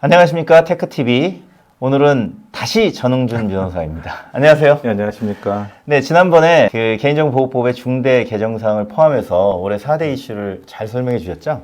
안녕하십니까, 테크TV. 오늘은 다시 전흥준 변호사입니다. 안녕하세요. 네, 안녕하십니까. 네, 지난번에 그 개인정보보호법의 중대 개정사항을 포함해서 올해 4대 이슈를 잘 설명해 주셨죠?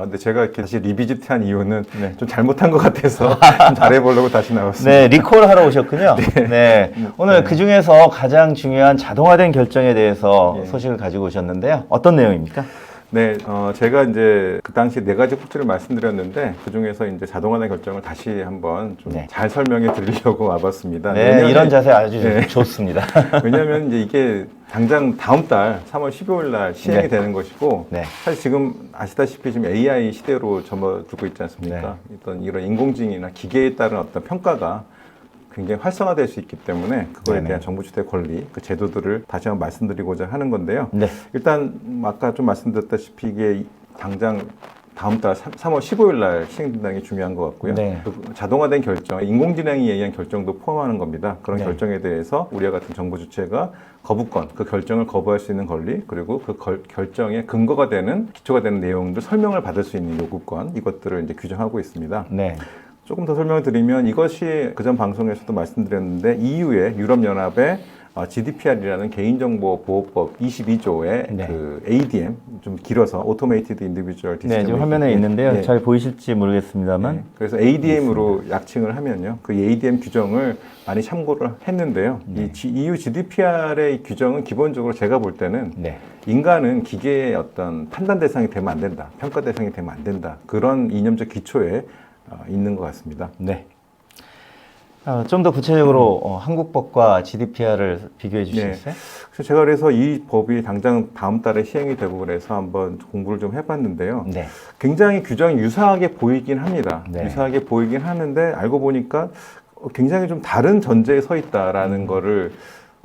근데 제가 이렇게 다시 리비지트한 이유는 좀 잘못한 것 같아서 좀 잘해보려고 다시 나왔습니다. 네, 리콜하러 오셨군요. 네. 오늘 그 중에서 가장 중요한 자동화된 결정에 대해서 소식을 가지고 오셨는데요. 어떤 내용입니까? 네, 제가 이제 그 당시 네 가지 꼭지를 말씀드렸는데 그 중에서 이제 자동화된 결정을 다시 한번 좀 잘 설명해 드리려고 와봤습니다. 네, 이런 자세 아주 좋습니다. 왜냐하면 이제 이게 당장 다음 달 3월 15일 날 시행이 되는 것이고 사실 지금 아시다시피 지금 AI 시대로 접어들고 있지 않습니까? 어떤 이런 인공지능이나 기계에 따른 어떤 평가가 굉장히 활성화될 수 있기 때문에 그거에 대한 정보 주체 권리, 그 제도들을 다시 한번 말씀드리고자 하는 건데요. 일단 아까 좀 말씀드렸다시피 이게 당장 다음 달 3월 15일 날 시행된다는 게 중요한 것 같고요. 그 자동화된 결정, 인공지능이 얘기한 결정도 포함하는 겁니다. 그런 결정에 대해서 우리와 같은 정보 주체가 거부권, 그 결정을 거부할 수 있는 권리, 그리고 그 결정의 근거가 되는, 기초가 되는 내용들 설명을 받을 수 있는 요구권, 이것들을 이제 규정하고 있습니다. 조금 더 설명을 드리면 이것이 그전 방송에서도 말씀드렸는데 EU의 유럽연합의 GDPR이라는 개인정보보호법 22조의 그 ADM, 좀 길어서 Automated Individual Decision. 지금 화면에 있는데요. 잘 보이실지 모르겠습니다만. 그래서 ADM으로 약칭을 하면요. 그 ADM 규정을 많이 참고를 했는데요. 이 EU GDPR의 규정은 기본적으로 제가 볼 때는 인간은 기계의 어떤 판단 대상이 되면 안 된다. 평가 대상이 되면 안 된다. 그런 이념적 기초에 있는 것 같습니다. 좀 더 구체적으로 한국법과 GDPR을 비교해 주시겠어요? 제가 그래서 이 법이 당장 다음 달에 시행이 되고 그래서 한번 공부를 좀 해봤는데요. 굉장히 규정이 유사하게 보이긴 합니다. 유사하게 보이긴 하는데 알고 보니까 굉장히 좀 다른 전제에 서 있다라는 거를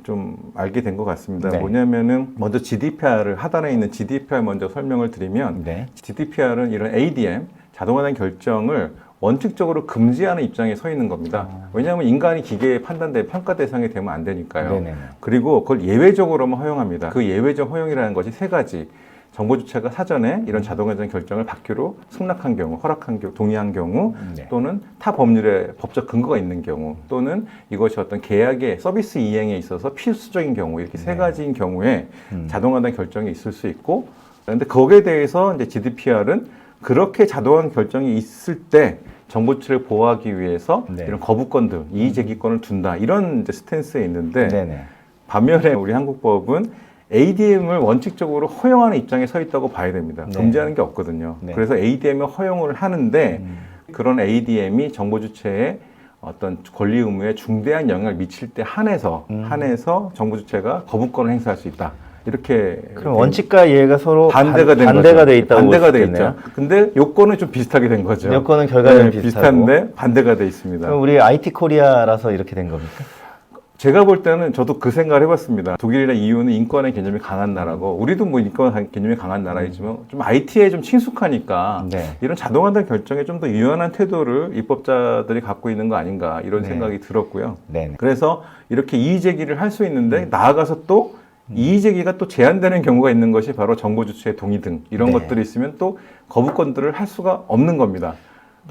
좀 알게 된 것 같습니다. 뭐냐면은 먼저 GDPR을 하단에 있는 GDPR 먼저 설명을 드리면 GDPR은 이런 ADM, 자동화된 결정을 원칙적으로 금지하는 입장에 서 있는 겁니다. 왜냐하면 인간이 기계에 판단돼 평가 대상이 되면 안 되니까요. 그리고 그걸 예외적으로만 허용합니다. 그 예외적 허용이라는 것이 세 가지. 정보 주체가 사전에 이런 자동화된 결정을 받기로 승낙한 경우, 허락한 경우, 동의한 경우, 또는 타 법률에 법적 근거가 있는 경우, 또는 이것이 어떤 계약의 서비스 이행에 있어서 필수적인 경우, 이렇게 세 가지인 경우에 자동화된 결정이 있을 수 있고, 그런데 거기에 대해서 이제 GDPR은 그렇게 자동화된 결정이 있을 때 정보 주체를 보호하기 위해서 이런 거부권 등 이의제기권을 둔다, 이런 이제 스탠스에 있는데 반면에 우리 한국법은 ADM을 원칙적으로 허용하는 입장에 서 있다고 봐야 됩니다. 금지하는 게 없거든요. 그래서 ADM을 허용을 하는데 그런 ADM이 정보 주체에 어떤 권리 의무에 중대한 영향을 미칠 때 한해서 정보 주체가 거부권을 행사할 수 있다. 이렇게. 그럼 원칙과 예외가 서로 반대가 돼 있다고 반대가 돼 있죠. 근데 요건은 좀 비슷하게 된 거죠. 요건은 결과는 비슷하고. 비슷한데 반대가 돼 있습니다. 그럼 우리 IT 코리아라서 이렇게 된 겁니까? 제가 볼 때는 저도 그 생각을 해봤습니다. 독일이나 EU는 인권의 개념이 강한 나라고 우리도 뭐 인권 개념이 강한 나라이지만 좀 IT에 좀 친숙하니까 이런 자동화된 결정에 좀 더 유연한 태도를 입법자들이 갖고 있는 거 아닌가, 이런 생각이 들었고요. 그래서 이렇게 이의제기를 할 수 있는데 나아가서 또 이의제기가 또 제한되는 경우가 있는 것이 바로 정보 주체의 동의 등 이런 것들이 있으면 또 거부권들을 할 수가 없는 겁니다.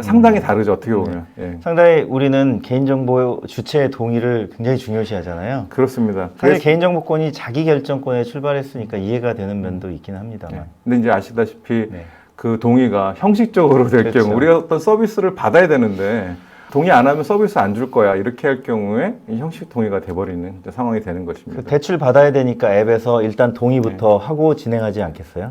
상당히 다르죠, 어떻게 보면. 상당히 우리는 개인정보 주체의 동의를 굉장히 중요시 하잖아요. 그렇습니다. 사실 개인정보권이 자기 결정권에 출발했으니까 이해가 되는 면도 있긴 합니다만. 근데 이제 아시다시피 그 동의가 형식적으로 될 경우, 우리가 어떤 서비스를 받아야 되는데 동의 안 하면 서비스 안 줄 거야, 이렇게 할 경우에 형식 동의가 돼버리는 상황이 되는 것입니다. 그 대출 받아야 되니까 앱에서 일단 동의부터 하고 진행하지 않겠어요?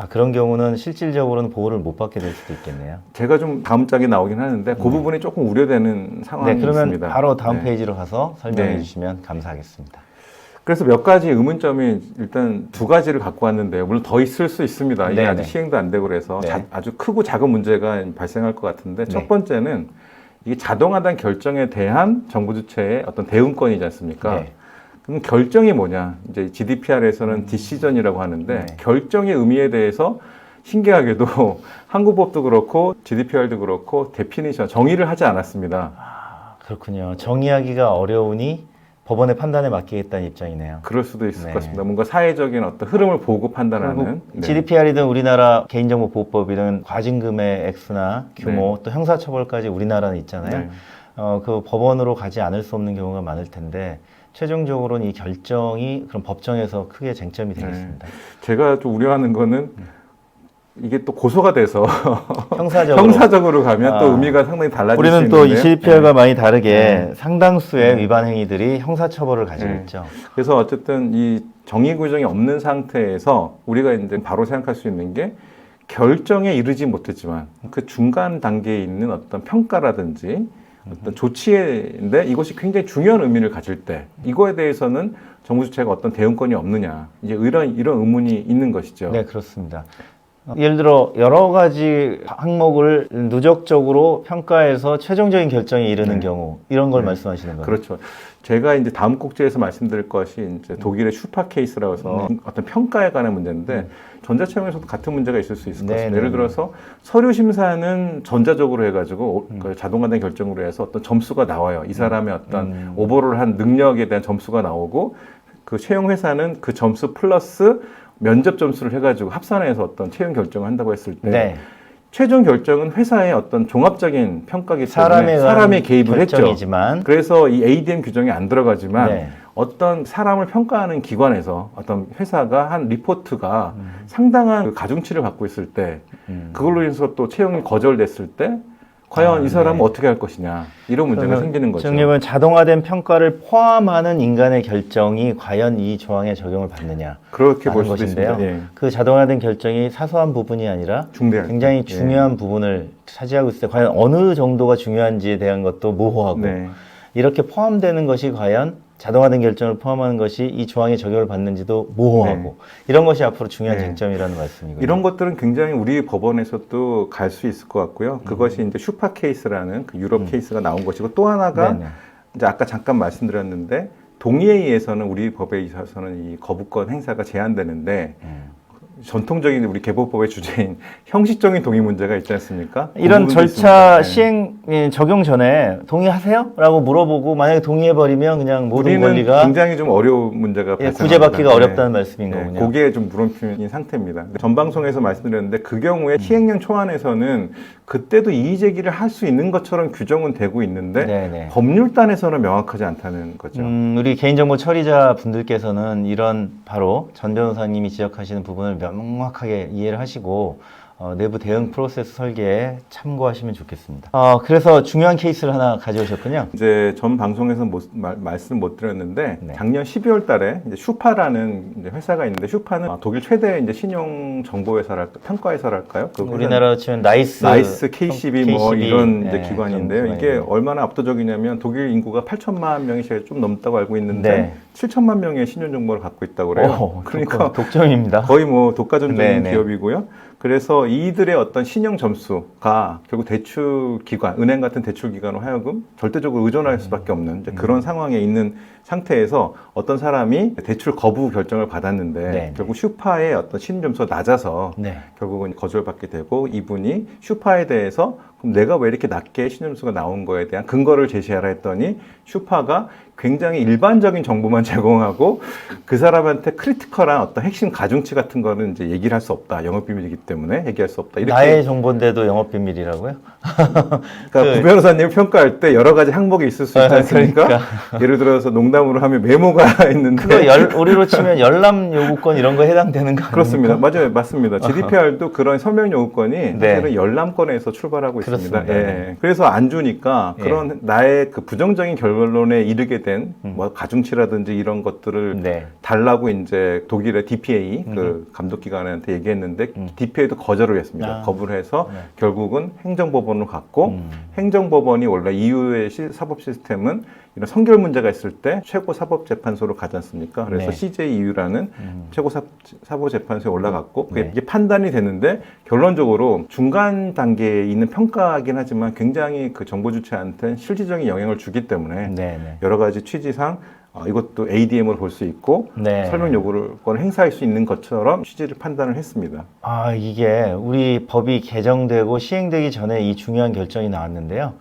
그런 경우는 실질적으로는 보호를 못 받게 될 수도 있겠네요. 제가 좀 다음 장에 나오긴 하는데 그 부분이 조금 우려되는 상황이 그러면 있습니다. 바로 다음 페이지로 가서 설명해 주시면 감사하겠습니다. 그래서 몇 가지 의문점이 일단 두 가지를 갖고 왔는데요. 물론 더 있을 수 있습니다. 이게 아직 시행도 안 되고 그래서 아주 크고 작은 문제가 발생할 것 같은데 첫 번째는 이게 자동화된 결정에 대한 정보 주체의 어떤 대응권이지 않습니까? 그럼 결정이 뭐냐? 이제 GDPR에서는 디시전이라고 하는데 결정의 의미에 대해서 신기하게도 한국법도 그렇고 GDPR도 그렇고 데피니션, 정의를 하지 않았습니다. 그렇군요. 정의하기가 어려우니 법원의 판단에 맡기겠다는 입장이네요. 그럴 수도 있을 네. 것 같습니다. 뭔가 사회적인 어떤 흐름을 보고 판단하는. 네. GDPR이든 우리나라 개인정보보호법이든 과징금의 액수나 규모 네. 또 형사처벌까지 우리나라는 있잖아요. 네. 그 법원으로 가지 않을 수 없는 경우가 많을 텐데 최종적으로는 이 결정이 그럼 법정에서 크게 쟁점이 되겠습니다. 네. 제가 좀 우려하는 거는 이게 또 고소가 돼서 형사적으로 가면 또 의미가 상당히 달라질 수 우리는 있는데 또 이 GDPR과 네. 많이 다르게 네. 상당수의 네. 위반 행위들이 형사처벌을 가지고 네. 있죠. 그래서 어쨌든 이 정의 구정이 없는 상태에서 우리가 이제 바로 생각할 수 있는 게 결정에 이르지 못했지만 그 중간 단계에 있는 어떤 평가라든지 어떤 조치인데 이것이 굉장히 중요한 의미를 가질 때 이거에 대해서는 정부 주체가 어떤 대응권이 없느냐 이제 이런 의문이 있는 것이죠. 네, 그렇습니다. 예를 들어 여러 가지 항목을 누적적으로 평가해서 최종적인 결정에 이르는 네. 경우 이런 걸 네. 말씀하시는 거예요. 그렇죠. 제가 이제 다음 꼭지에서 말씀드릴 것이 이제 독일의 슈파 케이스라고 해서 어떤 평가에 관한 문제인데 전자채용에서도 같은 문제가 있을 수 있을 것 같습니다. 예를 들어서 서류 심사는 전자적으로 해가지고 그 자동화된 결정으로 해서 어떤 점수가 나와요. 이 사람의 어떤 오버를 한 능력에 대한 점수가 나오고 그 채용 회사는 그 점수 플러스 면접 점수를 해가지고 합산해서 어떤 채용 결정을 한다고 했을 때 네. 최종 결정은 회사의 어떤 종합적인 평가기 때문에 사람의 개입을 결정이지만. 했죠. 그래서 이 ADM 규정이 안 들어가지만 네. 어떤 사람을 평가하는 기관에서 어떤 회사가 한 리포트가 상당한 그 가중치를 갖고 있을 때 그걸로 인해서 또 채용이 거절됐을 때 과연 이 사람은 네. 어떻게 할 것이냐 이런 문제가 생기는 거죠. 정립은 자동화된 평가를 포함하는 인간의 결정이 과연 이 조항에 적용을 받느냐 그렇게 볼 수도 것인데요. 있습니다. 예. 그 자동화된 결정이 사소한 부분이 아니라 중대한 굉장히 중요한 부분을 차지하고 있을 때 과연 어느 정도가 중요한지에 대한 것도 모호하고 네. 이렇게 포함되는 것이 과연 자동화된 결정을 포함하는 것이 이 조항에 적용을 받는지도 모호하고 이런 것이 앞으로 중요한 네. 쟁점이라는 말씀이고요. 이런 것들은 굉장히 우리 법원에서도 갈 수 있을 것 같고요. 그것이 이제 슈파 케이스라는 그 유럽 케이스가 나온 것이고 또 하나가 네네. 이제 아까 잠깐 말씀드렸는데 동의에 의해서는 우리 법에 있어서는 이 거부권 행사가 제한되는데 전통적인 우리 개보법의 주제인 형식적인 동의 문제가 있지 않습니까? 이런 그 절차 있습니다. 시행 적용 전에 동의하세요? 라고 물어보고 만약에 동의해버리면 그냥 모든 우리는 권리가 굉장히 좀 어려운 문제가 발생합니다. 구제받기가 어렵다는 말씀인 거군요. 그게 좀 물음표인 상태입니다. 전 방송에서 말씀드렸는데 그 경우에 시행령 초안에서는 그때도 이의 제기를 할 수 있는 것처럼 규정은 되고 있는데 네네. 법률단에서는 명확하지 않다는 거죠. 우리 개인정보 처리자 분들께서는 이런 바로 전 변호사님이 지적하시는 부분을 명확하게 이해를 하시고 내부 대응 프로세스 설계에 참고하시면 좋겠습니다. 그래서 중요한 케이스를 하나 가져오셨군요. 이제 전 방송에서 말씀 못 드렸는데 네. 작년 12월 달에 이제 슈파라는 이제 회사가 있는데 슈파는 독일 최대 이제 신용 정보 회사랄까 평가 회사랄까요? 그 우리나라로 치면 나이스 KCB 뭐 이런 이제 네, 기관인데요. 그런 이게 기관이네요. 얼마나 압도적이냐면 독일 인구가 8천만 명이 좀 넘다고 알고 있는데 네. 7천만 명의 신용 정보를 갖고 있다고 그래요. 그러니까 독점입니다. 거의 뭐 독과점적인 네네. 기업이고요. 그래서 이들의 어떤 신용 점수가 결국 대출 기관, 은행 같은 대출 기관으로 하여금 절대적으로 의존할 수밖에 없는 이제 그런 상황에 있는 상태에서 어떤 사람이 대출 거부 결정을 받았는데 네네. 결국 슈파의 어떤 신용 점수가 낮아서 네. 결국은 거절받게 되고 이분이 슈파에 대해서 그럼 내가 왜 이렇게 낮게 신용 점수가 나온 거에 대한 근거를 제시하라 했더니 슈파가 굉장히 일반적인 정보만 제공하고 그 사람한테 크리티컬한 어떤 핵심 가중치 같은 거는 이제 얘기를 할 수 없다. 영업 비밀이기 때문에 얘기할 수 없다. 이렇게 나의 정보인데도 영업 비밀이라고요? 그러니까 부 변호사님 평가할 때 여러 가지 항목이 있을 수 있지 않습니까? 그러니까. 예를 들어서 농담으로 하면 메모가 있는데 그거 우리로 치면 열람 요구권 이런 거에 해당되는 거 아닙니까? 그렇습니다. 맞아요. 맞습니다. GDPR도 그런 서명 요구권이 네. 사실은 열람권에서 출발하고 그렇습니다. 있습니다. 예. 그래서 안 주니까 그런 나의 그 부정적인 결론에 이르게 된 뭐 가중치라든지 이런 것들을 네. 달라고 이제 독일의 DPA 그 감독기관한테 얘기했는데 DPA도 거절을 했습니다. 거부를 해서 결국은 행정법원으로 갔고 행정법원이 원래 EU의 사법 시스템은 이런 선결 문제가 있을 때 최고 사법재판소로 가지 않습니까? 그래서 네. CJEU라는 최고 사법재판소에 올라갔고 그게 네. 이게 판단이 됐는데 결론적으로 중간 단계에 있는 평가이긴 하지만 굉장히 그 정보 주체한테 실질적인 영향을 주기 때문에 네. 여러 가지 취지상 이것도 ADM으로 볼 수 있고 네. 설명 요구를 행사할 수 있는 것처럼 취지를 판단을 했습니다. 이게 우리 법이 개정되고 시행되기 전에 이 중요한 결정이 나왔는데요.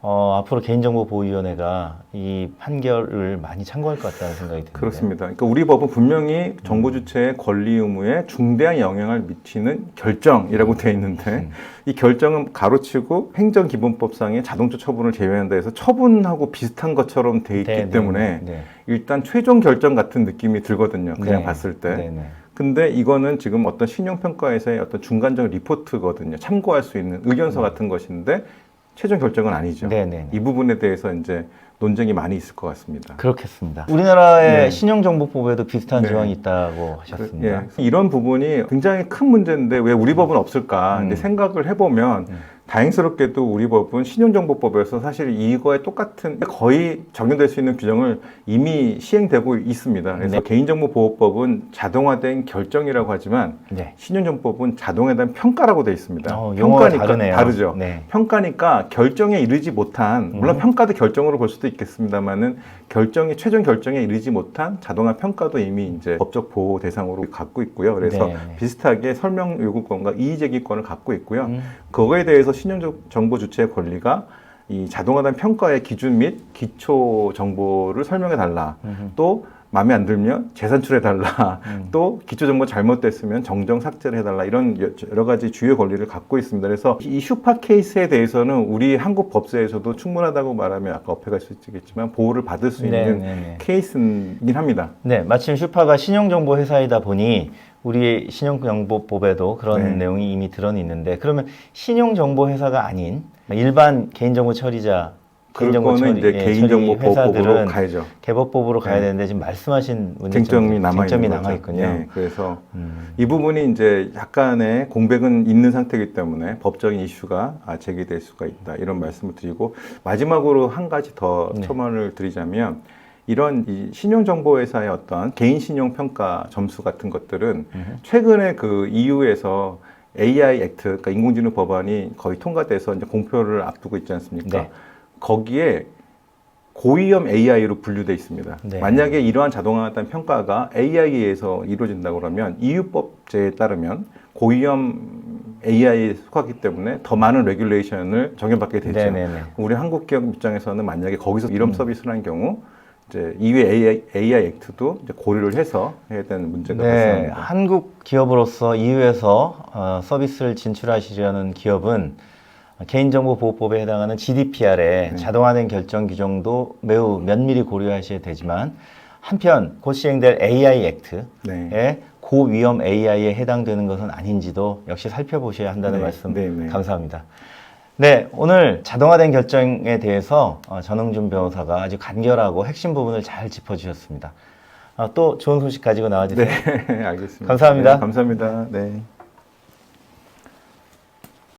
앞으로 개인정보보호위원회가 이 판결을 많이 참고할 것 같다는 생각이 듭니다. 그렇습니다. 그러니까 우리 법은 분명히 정보 주체의 권리 의무에 중대한 영향을 미치는 결정이라고 되어 있는데 이 결정은 가로치고 행정기본법상의 자동차 처분을 제외한다 해서 처분하고 비슷한 것처럼 돼 있기 때문에 일단 최종 결정 같은 느낌이 들거든요. 그냥 봤을 때. 근데 이거는 지금 어떤 신용평가에서의 어떤 중간적 리포트거든요. 참고할 수 있는 의견서 같은 것인데 최종 결정은 아니죠. 이 부분에 대해서 이제 논쟁이 많이 있을 것 같습니다. 그렇겠습니다. 우리나라의 신용정보법에도 비슷한 조항이 있다고 하셨습니다. 이런 부분이 굉장히 큰 문제인데 왜 우리 법은 없을까? 근데 생각을 해보면 다행스럽게도 우리 법은 신용정보법에서 사실 이거에 똑같은 거의 적용될 수 있는 규정을 이미 시행되고 있습니다. 그래서 개인정보보호법은 자동화된 결정이라고 하지만 신용정보법은 자동화된 평가라고 되어 있습니다. 평가니까 다르죠. 평가니까 결정에 이르지 못한 물론 평가도 결정으로 볼 수도 있겠습니다만은 결정이 최종 결정에 이르지 못한 자동화 평가도 이미 이제 법적 보호 대상으로 갖고 있고요. 그래서 비슷하게 설명 요구권과 이의 제기권을 갖고 있고요. 그거에 대해서 신용정보 주체의 권리가 이 자동화된 평가의 기준 및 기초 정보를 설명해 달라. 또 마음에 안 들면 재산출해 달라. 또 기초 정보 잘못됐으면 정정 삭제를 해달라. 이런 여러 가지 주요 권리를 갖고 있습니다. 그래서 이 슈파 케이스에 대해서는 우리 한국 법제에서도 충분하다고 말하면 아까 어폐갈 수 있겠지만 보호를 받을 수 있는 케이스이긴 합니다. 마침 슈파가 신용정보 회사이다 보니 우리 신용정보법에도 그런 내용이 이미 들어있는데 그러면 신용정보 회사가 아닌 일반 개인정보 처리자 그거는 이제 개인정보보호법으로 가야죠. 개법법으로 가야 되는데 지금 말씀하신 쟁점이 남아 있군요. 그래서 이 부분이 이제 약간의 공백은 있는 상태이기 때문에 법적인 이슈가 제기될 수가 있다 이런 말씀을 드리고 마지막으로 한 가지 더 첨언을 드리자면. 이런 이 신용정보회사의 어떤 개인 신용평가 점수 같은 것들은 최근에 그 EU에서 AI 액트, 그러니까 인공지능 법안이 거의 통과돼서 이제 공표를 앞두고 있지 않습니까? 거기에 고위험 AI로 분류되어 있습니다. 만약에 이러한 자동화된 평가가 AI에 의해서 이루어진다고 그러면 EU법제에 따르면 고위험 AI에 속하기 때문에 더 많은 레귤레이션을 적용받게 되죠. 우리 한국 기업 입장에서는 만약에 거기서 이런 서비스를 한 경우 이제 EU의 AI 액트도 이제 고려를 해서 해야 되는 문제가 발생합니다. 한국 기업으로서 EU에서 서비스를 진출하시려는 기업은 개인정보보호법에 해당하는 GDPR의 자동화된 결정 규정도 매우 면밀히 고려하셔야 되지만 한편 곧 시행될 AI 액트에 고위험 AI에 해당되는 것은 아닌지도 역시 살펴보셔야 한다는 말씀 감사합니다. 오늘 자동화된 결정에 대해서 전흥준 변호사가 아주 간결하고 핵심 부분을 잘 짚어주셨습니다. 또 좋은 소식 가지고 나와주세요. 알겠습니다. 감사합니다. 감사합니다.